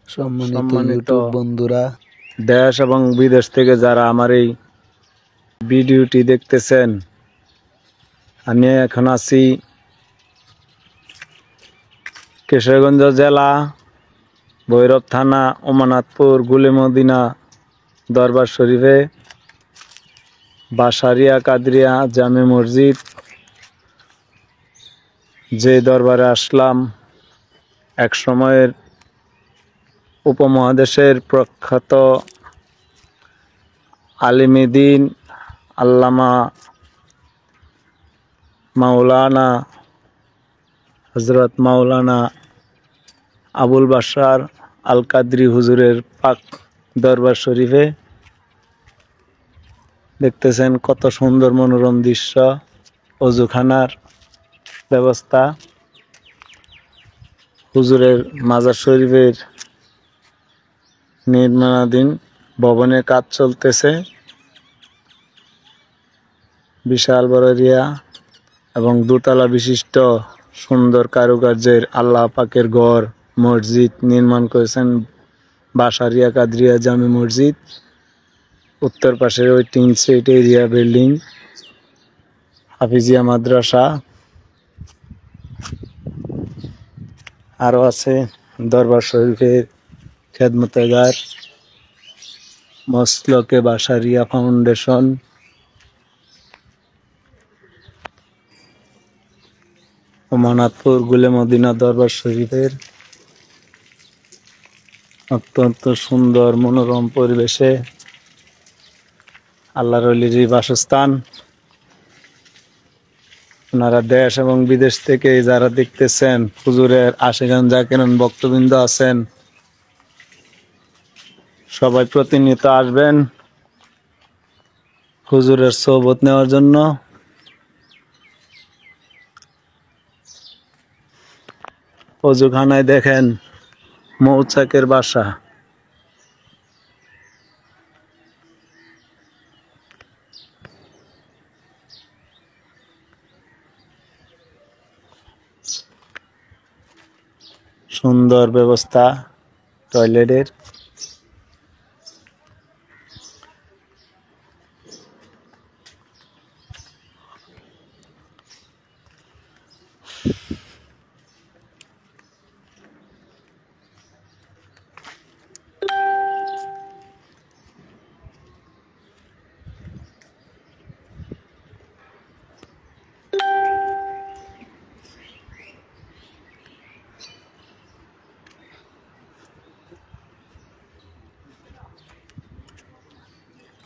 সম্মানিত সম্মানিত ইউটিউব বন্ধুরা, দেশ এবং বিদেশ থেকে যারা আমার এই ভিডিওটি দেখতেছেন, আমি এখন আছি কিশোরগঞ্জ জেলা ভৈরব থানা ওমানাতপুর গুলিমদিনা দরবার শরীফে বাসারিয়া কাদরিয়া জামে মসজিদ, যে দরবারে আসলাম এক সময়ের উপমহাদেশের প্রখ্যাত আলিমে দ্বীন আল্লামা মাওলানা হযরত মাওলানা আবুল বাশার আল কাদরি হুজুরের পাক দরবার শরীফে। দেখতেছেন কত সুন্দর মনোরম দৃশ্য, অজুখানার ব্যবস্থা, হুজুরের মাজার শরীফের নির্মাণাধীন ভবনের কাজ চলতেছে। বিশাল বড় এরিয়া এবং দোতলা বিশিষ্ট সুন্দর কারুকার্যের আল্লাহ পাকের ঘর মসজিদ নির্মাণ করেছেন বাসারিয়া কাদরিয়া জামে মসজিদ। উত্তর পাশের ওই টিন সেট এরিয়া বিল্ডিং হাফিজিয়া মাদ্রাসা, আরও আছে দরবার শরীফের খেদমতেগার, মসলকে বাসারিয়া ফাউন্ডেশন, ওমানাতপুর গুলিমদিনা দরবার শরীফের অত্যন্ত সুন্দর মনোরম পরিবেশে আল্লাহর ওলির বাসস্থান। আপনারা দেশ এবং বিদেশ থেকে যারা দেখতেছেন, হুজুরের আশিকান জাকিরান ভক্তবৃন্দ আছেন, সবাই প্রতিনিয়ত আসবেন হুজুরের সোহবত নেওয়ার জন্য। অজুখানায় দেখেন মৌচাকের বাসা, সুন্দর ব্যবস্থা টয়লেটের।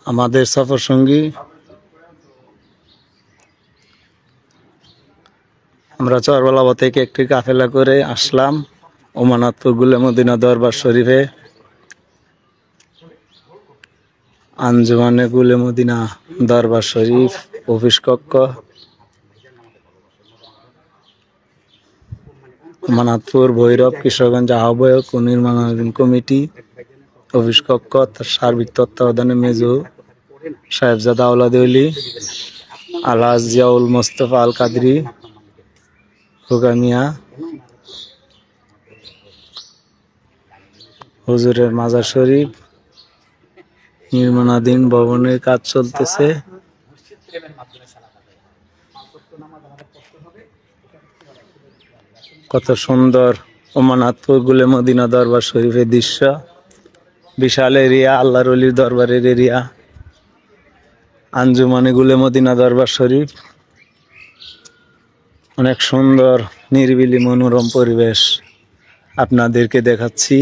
আমাদের সফর সঙ্গী, আমরা চরবলাবা থেকে একটি কাফেলা করে আসলাম ওমানাতপুর গুলিমদিনা দরবার শরীফে, আঞ্জুমানে গুলিমদিনা দরবার শরীফ অফিস কক্ষ, ওমানাতপুর ভৈরব কিশোরগঞ্জ আহ্বায়ক ও নির্মাণাধীন কমিটি অফিস কক্ষ, তার সার্বিক তত্ত্বাবধানে মেজু সাহেবজাদা আওলাদ আলী আলহাজ জিয়াউল মোস্তফা আল কাদরি হুকামিয়া। হুজুরের মাজার শরীফ নির্মাণাধীন ভবনের কাজ চলতেছে। কত সুন্দর ওমানাতপুর গুলিমদিনা দরবার শরীফের দৃশ্য, বিশাল এরিয়া, আল্লাহর ওলির দরবারের এরিয়া, আঞ্জুমানে গুলিমদিনা দরবার শরীফ। অনেক সুন্দর নিরিবিলি মনোরম পরিবেশ আপনাদেরকে দেখাচ্ছি।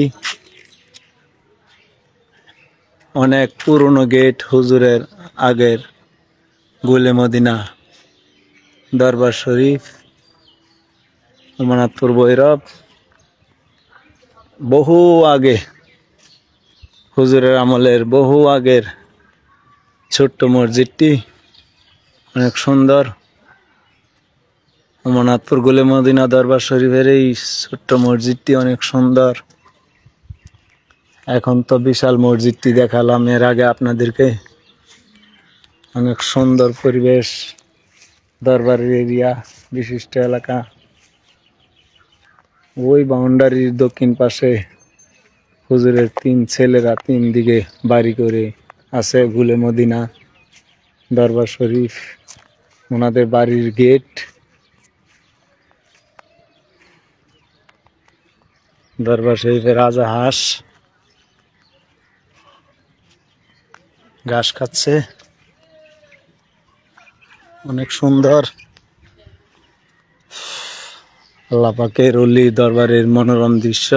অনেক পুরনো গেট, হুজুরের আগের গুলিমদিনা দরবার শরীফ ওমানাতপুর ভৈরব। বহু আগে হুজুরের আমলের বহু আগের ছোট্ট মসজিদটি অনেক সুন্দর। ওমানাতপুর গুলিমদিনা দরবার শরীফের এই ছোট্ট মসজিদটি অনেক সুন্দর। এখন তো বিশাল মসজিদটি দেখালাম এর আগে আপনাদেরকে। অনেক সুন্দর পরিবেশ, দরবারের এরিয়া, বিশিষ্ট এলাকা। ওই বাউন্ডারির দক্ষিণ পাশে হুজুরের 3 ছেলেরা 3 দিকে বাড়ি করে আছে। গুলে মদিনা, দরবার শরীফ, ওনাদের বাড়ির গেট, দরবার শরীফের রাজা হাঁস ঘাস খাচ্ছে, অনেক সুন্দর। আল্লাহ পাকের অলি দরবারের মনোরম দৃশ্য।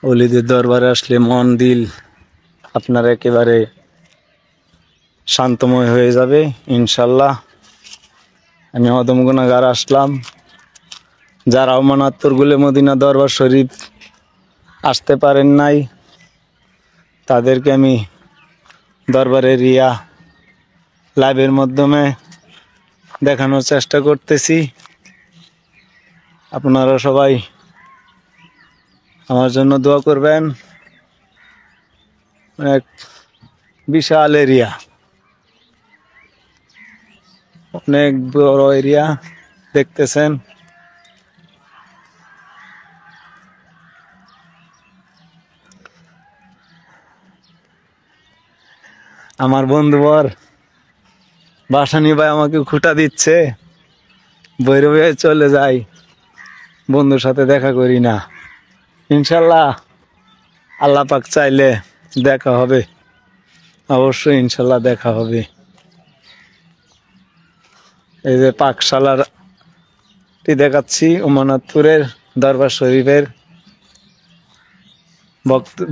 অলিদের দরবারে আসলে মন দিল আপনার একেবারে শান্তময় হয়ে যাবে ইনশাল্লাহ। আমি অদম গুনাহগার আসলাম, যারা আমানতপুর গুলে মদিনা দরবার শরীফ আসতে পারেন নাই তাদেরকে আমি দরবারে রিয়া লাইভের মাধ্যমে দেখানোর চেষ্টা করতেছি। আপনারা সবাই আমার জন্য দোয়া করবেন। অনেক বিশাল এরিয়া, অনেক বড় এরিয়া দেখতেছেন। আমার বন্ধুবর বাসানি ভাই আমাকে খুঁটা দিচ্ছে, বৈরবে চলে যাই, বন্ধুর সাথে দেখা করি না। ইনশাল্লাহ আল্লাহ পাক চাইলে দেখা হবে, অবশ্যই ইনশাল্লাহ দেখা হবে। এই যে পাকশালাটি দেখাচ্ছি আমানতপুরের দরবার শরীফের।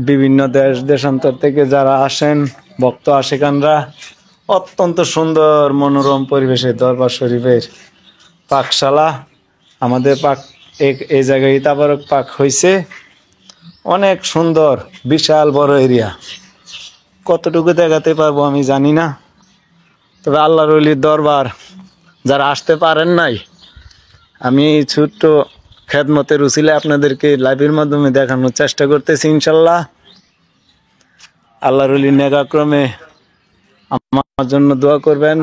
বিভিন্ন দেশ দেশান্তর থেকে যারা আসেন ভক্ত আশিকানরা, অত্যন্ত সুন্দর মনোরম পরিবেশে দরবার শরীফের পাকশালা। আমাদের পাক এই জায়গায় তাবারক পাক হয়েছে, অনেক সুন্দর বিশাল বড় এরিয়া। কতটুকু দেখাতে পারবো আমি জানি না, তবে আল্লাহর ওলির দরবার যারা আসতে পারেন নাই, আমি এই ছোট্ট খেদমতের উসিলে আপনাদেরকে লাইভের মাধ্যমে দেখানোর চেষ্টা করতেছি। ইনশাল্লাহ আল্লাহর ওলির নেগাক্রমে আমার জন্য দোয়া করবেন।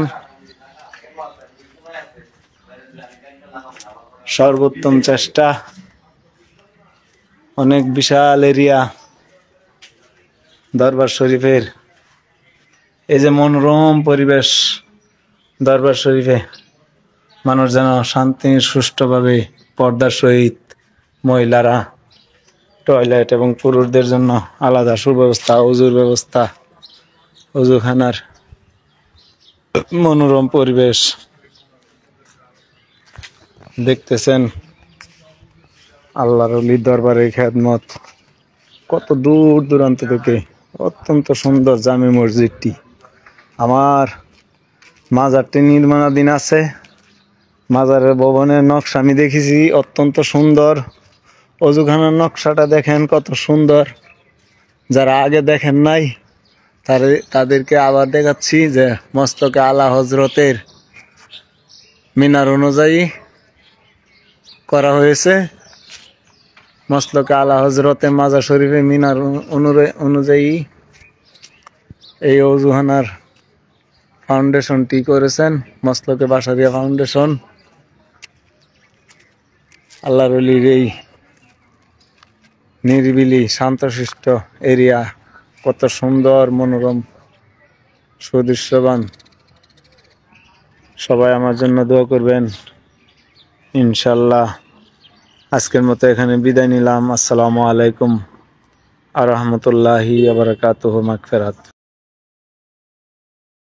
সর্বোত্তম চেষ্টা, অনেক বিশাল এরিয়া দরবার শরীফের। এই যে মনোরম পরিবেশ দরবার শরীফে, মানুষ যেন শান্তি সুষ্ঠুভাবে পর্দার সহিত, মহিলারা টয়লেট এবং পুরুষদের জন্য আলাদা সুব্যবস্থা, অজুর ব্যবস্থা, অজুখানার মনোরম পরিবেশ দেখতেছেন। আল্লাহর ওলির দরবারের খেদমত কত দূর দূরান্ত থেকে। অত্যন্ত সুন্দর জামে মসজিদটি। আমার মাজারটি নির্মাণাধীন আছে। মাজারের ভবনের নকশা আমি দেখেছি, অত্যন্ত সুন্দর। অজুখানার নকশাটা দেখেন কত সুন্দর। যারা আগে দেখেন নাই তাদেরকে আবার দেখাচ্ছি যে মস্তকে আলা হজরতের মিনার অনুযায়ী করা হয়েছে। মস্তকে আলা হজরতে মাজার শরীফে মিনার অনুযায়ী এই অজুখানার ফাউন্ডেশনটি করেছেন মস্তকে বাসারিয়া ফাউন্ডেশন। আল্লাহর ওলির এই নিরিবিলি শান্তশিষ্ট এরিয়া কত সুন্দর মনোরম সুদৃশ্যবান। সবাই আমার জন্য দোয়া করবেন ইনশাল্লাহ। আজকের মতো এখানে বিদায় নিলাম। আসসালামু আলাইকুম আ রহমতুল্লাহি ওয়া বারাকাতুহু। মাগফিরাত।